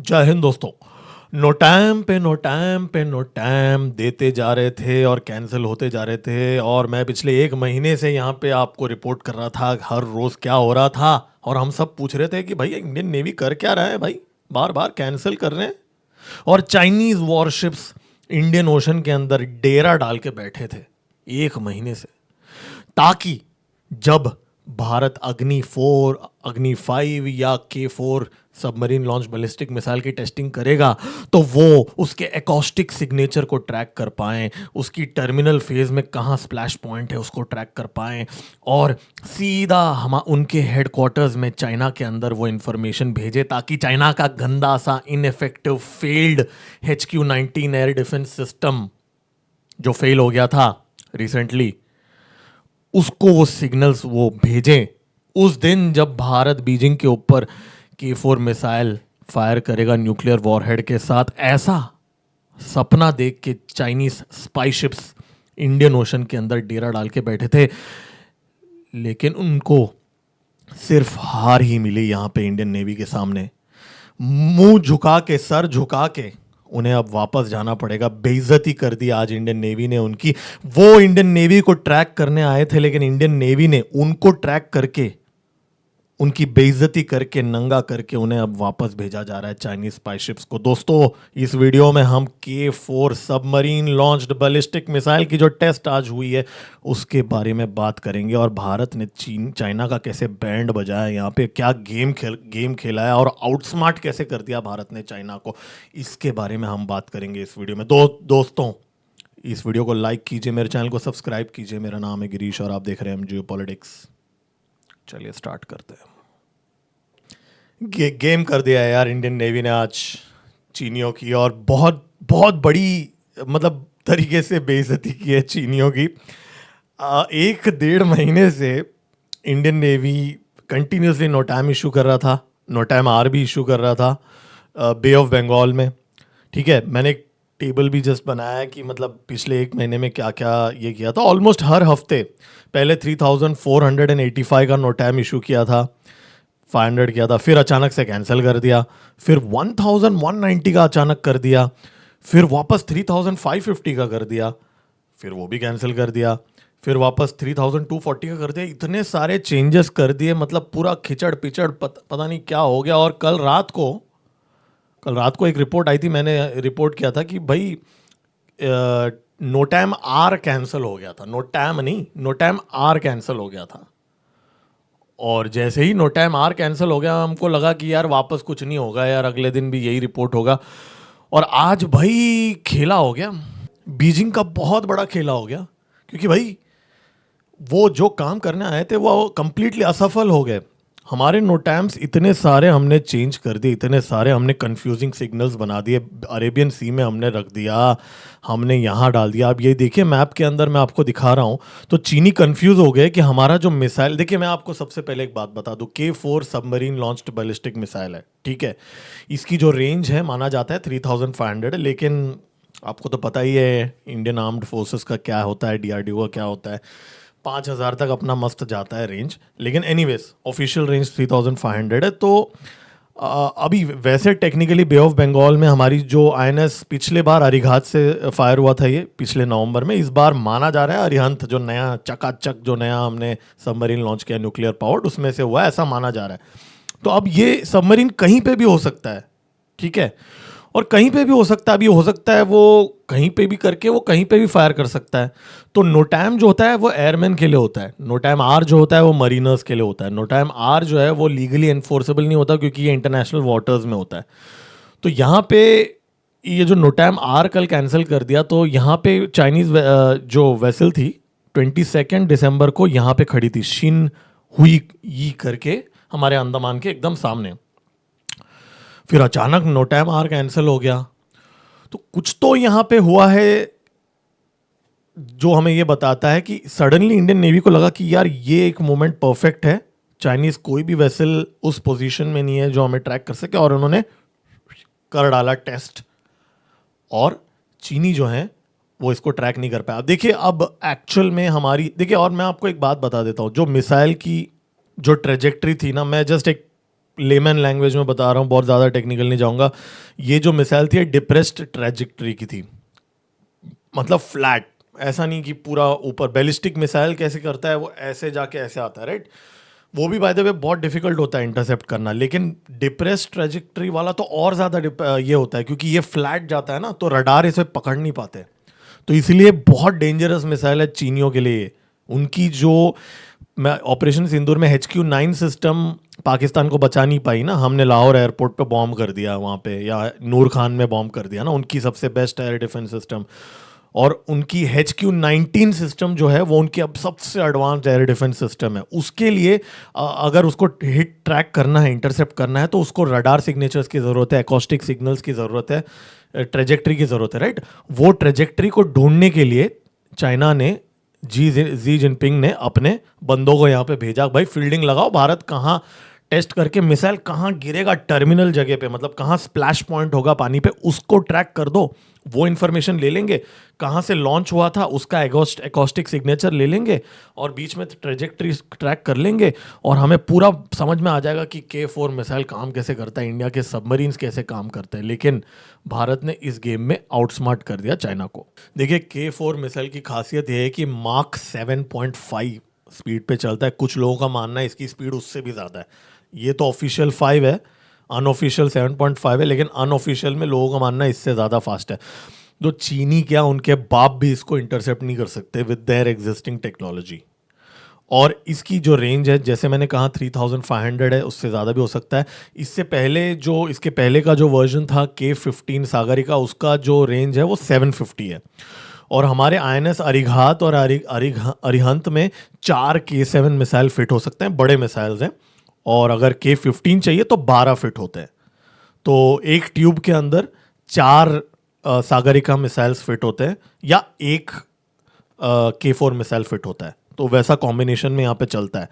जय हिंद दोस्तों। No time पे नो टाइम पे नो टाइम देते जा रहे थे और कैंसिल होते जा रहे थे, और मैं पिछले एक महीने से यहाँ पे आपको रिपोर्ट कर रहा था हर रोज क्या हो रहा था। और हम सब पूछ रहे थे कि भाई इंडियन नेवी कर क्या रहा है, भाई बार बार कैंसिल कर रहे हैं। और चाइनीज वॉरशिप्स इंडियन ओशन के अंदर डेरा डाल के बैठे थे एक महीने से, ताकि जब भारत अग्नि 4, अग्नि 5 या K4 submarine launch ballistic missile की टेस्टिंग करेगा तो वो उसके एकॉस्टिक सिग्नेचर को ट्रैक कर पाएं, उसकी टर्मिनल फेज में कहाँ स्प्लैश पॉइंट है उसको ट्रैक कर पाएं, और सीधा हम उनके हेडक्वार्टर्स में चाइना के अंदर वो इंफॉर्मेशन भेजे, ताकि चाइना का गंदा सा ineffective failed HQ-19 air defence system जो फेल हो गया था रिसेंटली, उसको वो सिग्नल्स वो भेजें उस दिन जब भारत बीजिंग के ऊपर K4 मिसाइल फायर करेगा न्यूक्लियर वॉरहेड के साथ। ऐसा सपना देख के Chinese spy ships Indian ocean के अंदर डेरा डाल के बैठे थे, लेकिन उनको सिर्फ हार ही मिली यहाँ पे इंडियन नेवी के सामने। मुंह झुका के, सर झुका के उन्हें अब वापस जाना पड़ेगा। बेइज्जती कर दी आज इंडियन नेवी ने उनकी। वो इंडियन नेवी को ट्रैक करने आए थे, लेकिन इंडियन नेवी ने उनको ट्रैक करके, उनकी बेइज्जती करके, नंगा करके उन्हें अब वापस भेजा जा रहा है चाइनीज स्पाई शिप्स को। दोस्तों, इस वीडियो में हम K4 submarine launched ballistic missile की जो टेस्ट आज हुई है उसके बारे में बात करेंगे, और भारत ने चाइना का कैसे बैंड बजाया, यहाँ पे क्या गेम खेला है, और आउटस्मार्ट कैसे कर दिया भारत ने चाइना को, इसके बारे में हम बात करेंगे इस वीडियो में। दोस्तों, इस वीडियो को लाइक कीजिए, मेरे चैनल को सब्सक्राइब कीजिए। मेरा नाम है गिरीश और आप देख रहे हैं जियोपॉलिटिक्स। चलिए स्टार्ट करते हैं। गेम कर दिया है यार इंडियन नेवी ने आज चीनियों की, और बहुत बहुत बड़ी मतलब तरीके से बेइज्जती की है चीनियों की। 1-1.5 महीने से इंडियन नेवी कंटिन्यूसली नोटैम इशू कर रहा था, नोटैम आर भी इशू कर रहा था बे ऑफ बंगाल में। ठीक है, मैंने एक टेबल भी जस्ट बनाया है कि मतलब पिछले एक महीने में क्या क्या ये किया था। ऑलमोस्ट हर हफ्ते पहले 3485 का नोटैम इशू किया था, 500 किया था, फिर अचानक से कैंसिल कर दिया, फिर 1190 का अचानक कर दिया, फिर वापस 3550 का कर दिया, फिर वो भी कैंसिल कर दिया, फिर वापस 3240 का कर दिया। इतने सारे चेंजेस कर दिए, मतलब पूरा खिचड़ पिचड़ पता नहीं क्या हो गया। और कल रात को एक रिपोर्ट आई थी, मैंने रिपोर्ट किया था कि भाई नोटैम आर कैंसिल हो गया था, नोटैम नहीं, नोटैम आर कैंसिल हो गया था। और जैसे ही नोटैम आर कैंसिल हो गया, हमको लगा कि यार वापस कुछ नहीं होगा यार, अगले दिन भी यही रिपोर्ट होगा। और आज भाई खेला हो गया, बीजिंग का बहुत बड़ा खेला हो गया, क्योंकि भाई वो जो काम करने आए थे वो कंप्लीटली असफल हो गए। हमारे नोटैम्स इतने सारे हमने चेंज कर दिए, इतने सारे हमने कंफ्यूजिंग सिग्नल्स बना दिए, अरेबियन सी में हमने रख दिया, हमने यहाँ डाल दिया। अब ये देखिए मैप के अंदर मैं आपको दिखा रहा हूँ, तो चीनी कंफ्यूज हो गए कि हमारा जो मिसाइल, देखिए मैं आपको सबसे पहले एक बात बता दूँ, K4 submarine launched ballistic missile है, ठीक है। इसकी जो रेंज है माना जाता है 3500, लेकिन आपको तो पता ही है इंडियन आर्म्ड फोर्सेस का क्या होता है, DRDO का क्या होता है, 5000 तक अपना मस्त जाता है रेंज। लेकिन एनीवेज ऑफिशियल रेंज 3500 है। तो अभी वैसे टेक्निकली बे ऑफ बंगाल में हमारी जो INS पिछले बार अरिघात से फायर हुआ था, ये पिछले नवंबर में, इस बार माना जा रहा है अरिहंत जो नया चकाचक जो नया हमने सबमरीन लॉन्च किया न्यूक्लियर पावर्ड, उसमें से हुआ, ऐसा माना जा रहा है। तो अब ये सबमरीन कहीं पे भी हो सकता है, ठीक है, और कहीं पे भी हो सकता है। अभी हो सकता है वो कहीं पे भी करके वो कहीं पे भी फायर कर सकता है। तो नोटैम जो होता है वो एयरमैन के लिए होता है, नोटैम आर जो होता है वो मरीनर्स के लिए होता है। नोटैम आर जो है वो लीगली एनफोर्सेबल नहीं होता, क्योंकि ये इंटरनेशनल वाटर्स में होता है। तो यहाँ पे ये जो नोटैम आर कल कैंसिल कर दिया, तो यहाँ पे चाइनीज जो वेसल थी 22 दिसंबर को यहाँ पे खड़ी थी, शिन हुई यी करके, हमारे अंडमान के एकदम सामने। फिर अचानक नोटैम आर कैंसिल हो गया। तो कुछ तो यहाँ पे हुआ है जो हमें ये बताता है कि सडनली इंडियन नेवी को लगा कि यार ये एक मोमेंट परफेक्ट है, चाइनीज कोई भी वेसल उस पोजीशन में नहीं है जो हमें ट्रैक कर सके, और उन्होंने कर डाला टेस्ट, और चीनी जो है वो इसको ट्रैक नहीं कर पाया। देखिए अब एक्चुअल में हमारी, देखिए, और मैं आपको एक बात बता देता हूँ, जो मिसाइल की जो ट्रेजेक्ट्री थी ना, मैं जस्ट एक लेमन लैंग्वेज में बता रहा हूँ, बहुत ज़्यादा टेक्निकल नहीं जाऊँगा। ये जो मिसाइल थी डिप्रेस्ड ट्रैजेक्टरी की थी, मतलब फ्लैट, ऐसा नहीं कि पूरा ऊपर। बैलिस्टिक मिसाइल कैसे करता है, वो ऐसे जाके ऐसे आता है, राइट। वो भी बाय द वे बहुत डिफिकल्ट होता है इंटरसेप्ट करना, लेकिन डिप्रेस ट्रेजेक्टरी वाला तो और ज़्यादा ये होता है, क्योंकि ये फ्लैट जाता है ना, तो रडार इसे पकड़ नहीं पाते। तो इसलिए बहुत डेंजरस मिसाइल है चीनियों के लिए। उनकी जो ऑपरेशन सिंदूर में HQ-9 सिस्टम पाकिस्तान को बचा नहीं पाई ना, हमने लाहौर एयरपोर्ट पे बॉम्ब कर दिया वहाँ पे, या नूर खान में बॉम्ब कर दिया ना, उनकी सबसे बेस्ट एयर डिफेंस सिस्टम। और उनकी HQ-19 सिस्टम जो है वो उनकी अब सबसे एडवांस एयर डिफेंस सिस्टम है। उसके लिए अगर उसको हिट ट्रैक करना है, इंटरसेप्ट करना है, तो उसको रडार सिग्नेचर्स की ज़रूरत है, एकॉस्टिक सिग्नल्स की ज़रूरत है, ट्रेजेक्ट्री की ज़रूरत है, राइट। वो ट्रेजेक्ट्री को ढूंढने के लिए चाइना ने, जी जिनपिंग ने अपने बंदों को यहाँ पे भेजा, भाई फील्डिंग लगाओ, भारत कहाँ टेस्ट करके मिसाइल कहाँ गिरेगा टर्मिनल जगह पे, मतलब कहाँ स्प्लैश पॉइंट होगा पानी पे, उसको ट्रैक कर दो। वो इन्फॉर्मेशन ले लेंगे, कहाँ से लॉन्च हुआ था उसका एकॉस्टिक सिग्नेचर ले लेंगे, और बीच में ट्रेजेक्ट्री ट्रैक कर लेंगे, और हमें पूरा समझ में आ जाएगा कि K4 मिसाइल काम कैसे करता है, इंडिया के सबमरीन्स कैसे काम करते हैं। लेकिन भारत ने इस गेम में आउटस्मार्ट कर दिया चाइना को। देखिए, K4 मिसाइल की खासियत यह है कि मार्क 7.5 स्पीड पे चलता है। कुछ लोगों का मानना है इसकी स्पीड उससे भी ज़्यादा है। ये तो ऑफिशियल 5 है, अनऑफिशियल 7.5 है, लेकिन अनऑफिशियल में लोगों का मानना है इससे ज़्यादा फास्ट है। तो चीनी क्या, उनके बाप भी इसको इंटरसेप्ट नहीं कर सकते विद देयर एग्जिस्टिंग टेक्नोलॉजी। और इसकी जो रेंज है, जैसे मैंने कहा 3500 है, उससे ज़्यादा भी हो सकता है। इससे पहले जो, इसके पहले का जो वर्जन था K-15 सागरिका, उसका जो रेंज है वो 750 है। और हमारे INS अरिघात और अरिहंत में 4 K7 मिसाइल फिट हो सकते हैं, बड़े मिसाइल्स हैं। और अगर K-15 चाहिए तो 12 फिट होते हैं। तो एक ट्यूब के अंदर 4 सागरिका मिसाइल्स फिट होते हैं, या एक K4 मिसाइल फिट होता है। तो वैसा कॉम्बिनेशन में यहाँ पे चलता है।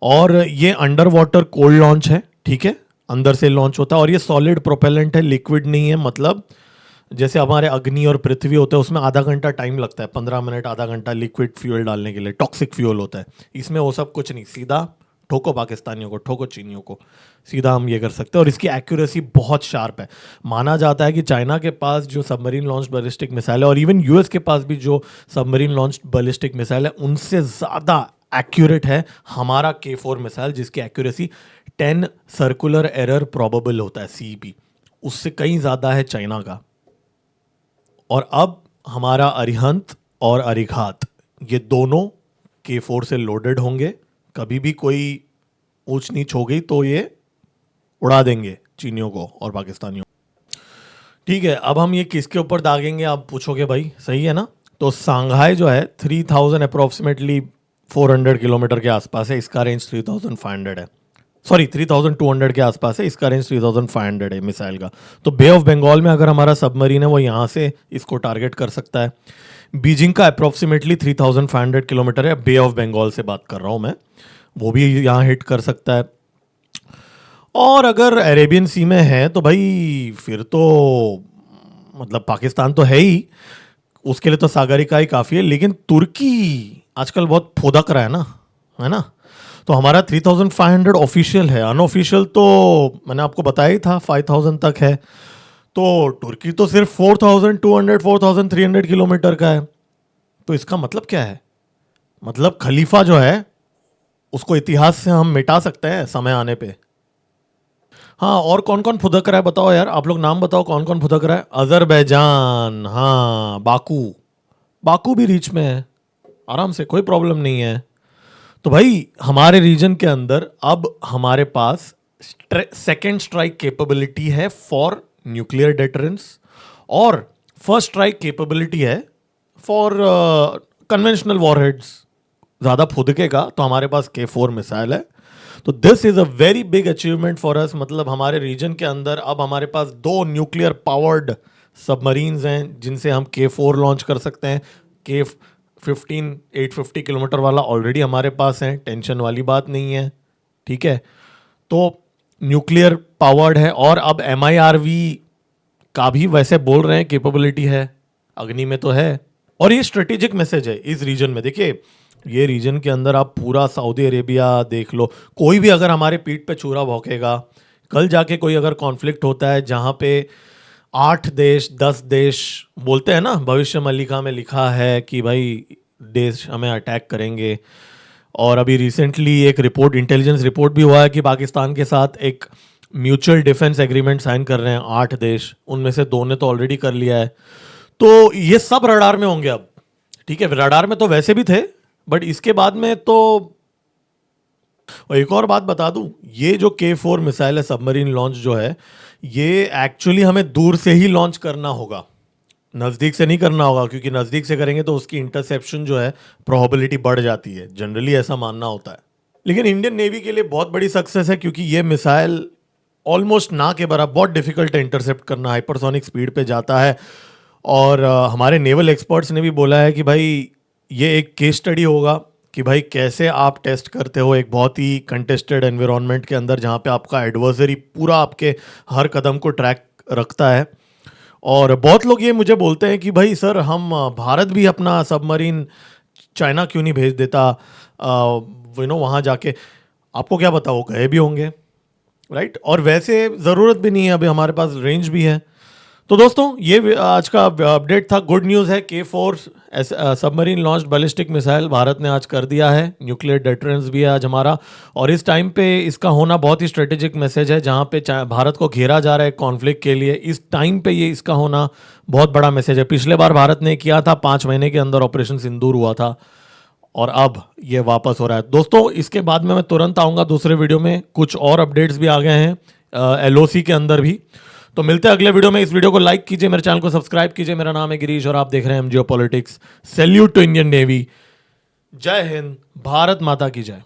और ये अंडर वाटर कोल्ड लॉन्च है, ठीक है, अंदर से लॉन्च होता है। और ये सॉलिड प्रोपेलेंट है, लिक्विड नहीं है। मतलब जैसे हमारे अग्नि और पृथ्वी होते हैं, उसमें आधा घंटा टाइम लगता है, 15 मिनट आधा घंटा लिक्विड फ्यूल डालने के लिए, टॉक्सिक फ्यूल होता है। इसमें वो सब कुछ नहीं, सीधा ठोको पाकिस्तानियों को, ठोको चीनियों को, सीधा हम ये कर सकते हैं। और इसकी एक्यूरेसी बहुत शार्प है। माना जाता है कि चाइना के पास जो सबमरीन लॉन्च बैलिस्टिक मिसाइल है, और इवन US के पास भी जो सबमरीन लॉन्च बैलिस्टिक मिसाइल है, उनसे ज़्यादा एक्यूरेट है हमारा K4 मिसाइल, जिसकी एक्यूरेसी 10 सर्कुलर एरर प्रोबेबल होता है, CEP, उससे कहीं ज़्यादा है चाइना का। और अब हमारा अरिहंत और अरिघात, ये दोनों K4 से लोडेड होंगे। कभी भी कोई ऊंच नीच हो गई तो ये उड़ा देंगे चीनियों को और पाकिस्तानियों को। ठीक है, अब हम ये किसके ऊपर दागेंगे, आप पूछोगे भाई, सही है ना। तो सांघाई जो है 3000 अप्रोक्सीमेटली 400 किलोमीटर के आसपास है, इसका रेंज 3500 है। सॉरी, 3200 के आसपास है, इसका रेंज 3500 है मिसाइल का। तो बे ऑफ बंगाल में अगर हमारा सबमरीन है, वो यहाँ से इसको टारगेट कर सकता है। बीजिंग का अप्रोक्सीमेटली 3500 किलोमीटर है, बे ऑफ बंगाल से बात कर रहा हूँ मैं, वो भी यहाँ हिट कर सकता है। और अगर अरेबियन सी में है तो भाई फिर तो मतलब पाकिस्तान तो है ही, उसके लिए तो सागरिका ही काफ़ी है। लेकिन तुर्की आजकल बहुत फुदक रहा है ना। तो हमारा 3500 ऑफिशियल है, अनऑफिशियल तो मैंने आपको बताया ही था 5000 तक है। तो तुर्की तो सिर्फ 4200 4300 किलोमीटर का है। तो इसका मतलब क्या है, मतलब खलीफा जो है उसको इतिहास से हम मिटा सकते हैं समय आने पे। हाँ, और कौन कौन फुदक रहा है बताओ यार, आप लोग नाम बताओ कौन कौन फुदक रहा है। अजरबैजान, हाँ, बाकू, बाकू भी रीच में है, आराम से, कोई प्रॉब्लम नहीं है। तो भाई हमारे रीजन के अंदर अब हमारे पास सेकेंड स्ट्राइक कैपेबिलिटी है फॉर न्यूक्लियर डेटरेंस, और फर्स्ट स्ट्राइक कैपेबिलिटी है फॉर कन्वेंशनल वॉरहेड्स। ज़्यादा फुदकेगा तो हमारे पास K4 मिसाइल है। तो this is a very big achievement for us. मतलब हमारे रीजन के अंदर अब हमारे पास 2 न्यूक्लियर पावर्ड सबमरीन्स हैं जिनसे हम K4 लॉन्च कर सकते हैं। K15 850 किलोमीटर वाला ऑलरेडी हमारे पास है, टेंशन वाली बात नहीं है, ठीक है। तो न्यूक्लियर पावर्ड है, और अब MIRV का भी वैसे बोल रहे हैं कैपेबिलिटी है, अग्नि में तो है। और ये स्ट्रेटेजिक मैसेज है इस रीजन में। देखिए, ये रीजन के अंदर आप पूरा सऊदी अरेबिया देख लो, कोई भी अगर हमारे पीठ पे छुरा भौंकेगा कल जाके कोई अगर कॉन्फ्लिक्ट होता है जहाँ पे 8 देश 10 देश बोलते हैं ना, भविष्य मल्लिका में लिखा है कि भाई देश हमें अटैक करेंगे, और अभी रिसेंटली एक रिपोर्ट, इंटेलिजेंस रिपोर्ट भी हुआ है कि पाकिस्तान के साथ एक म्यूचुअल डिफेंस एग्रीमेंट साइन कर रहे हैं 8 देश, उनमें से 2 ने तो ऑलरेडी कर लिया है। तो ये सब रडार में होंगे अब, ठीक है, रडार में तो वैसे भी थे, बट इसके बाद में तो। और एक और बात बता दूं, ये जो K4 मिसाइल है, सबमरीन लॉन्च जो है, ये एक्चुअली हमें दूर से ही लॉन्च करना होगा, नज़दीक से नहीं करना होगा, क्योंकि नज़दीक से करेंगे तो उसकी इंटरसेप्शन जो है प्रोबेबिलिटी बढ़ जाती है, जनरली ऐसा मानना होता है। लेकिन इंडियन नेवी के लिए बहुत बड़ी सक्सेस है, क्योंकि ये मिसाइल ऑलमोस्ट ना के बराबर, बहुत डिफिकल्ट है इंटरसेप्ट करना, हाइपरसोनिक स्पीड पे जाता है। और हमारे नेवल एक्सपर्ट्स ने भी बोला है कि भाई ये एक केस स्टडी होगा कि भाई कैसे आप टेस्ट करते हो एक बहुत ही कंटेस्टेड एनवायरनमेंट के अंदर, जहाँ पे आपका एडवर्सरी पूरा आपके हर कदम को ट्रैक रखता है। और बहुत लोग ये मुझे बोलते हैं कि भाई सर, हम भारत भी अपना सबमरीन चाइना क्यों नहीं भेज देता, वहाँ जाके। आपको क्या पता, वो गए भी होंगे, राइट। और वैसे ज़रूरत भी नहीं है, अभी हमारे पास रेंज भी है। तो दोस्तों, ये आज का अपडेट था। गुड न्यूज़ है, K4 submarine launched ballistic missile Bharat ने आज कर दिया है। न्यूक्लियर डेटरेंस भी है आज हमारा, और इस टाइम पे इसका होना बहुत ही स्ट्रेटेजिक मैसेज है, जहाँ पे भारत को घेरा जा रहा है कॉन्फ्लिक्ट के लिए। इस टाइम पे ये इसका होना बहुत बड़ा मैसेज है। पिछले बार भारत ने किया था, 5 महीने के अंदर ऑपरेशन सिंदूर हुआ था, और अब ये वापस हो रहा है। दोस्तों, इसके बाद में मैं तुरंत आऊँगा दूसरे वीडियो में, कुछ और अपडेट्स भी आ गए हैं LOC के अंदर भी। तो मिलते हैं अगले वीडियो में। इस वीडियो को लाइक कीजिए, मेरे चैनल को सब्सक्राइब कीजिए। मेरा नाम है गिरीश और आप देख रहे हैं MGO politics. Salute to Indian navy. जय हिंद, भारत माता की जय।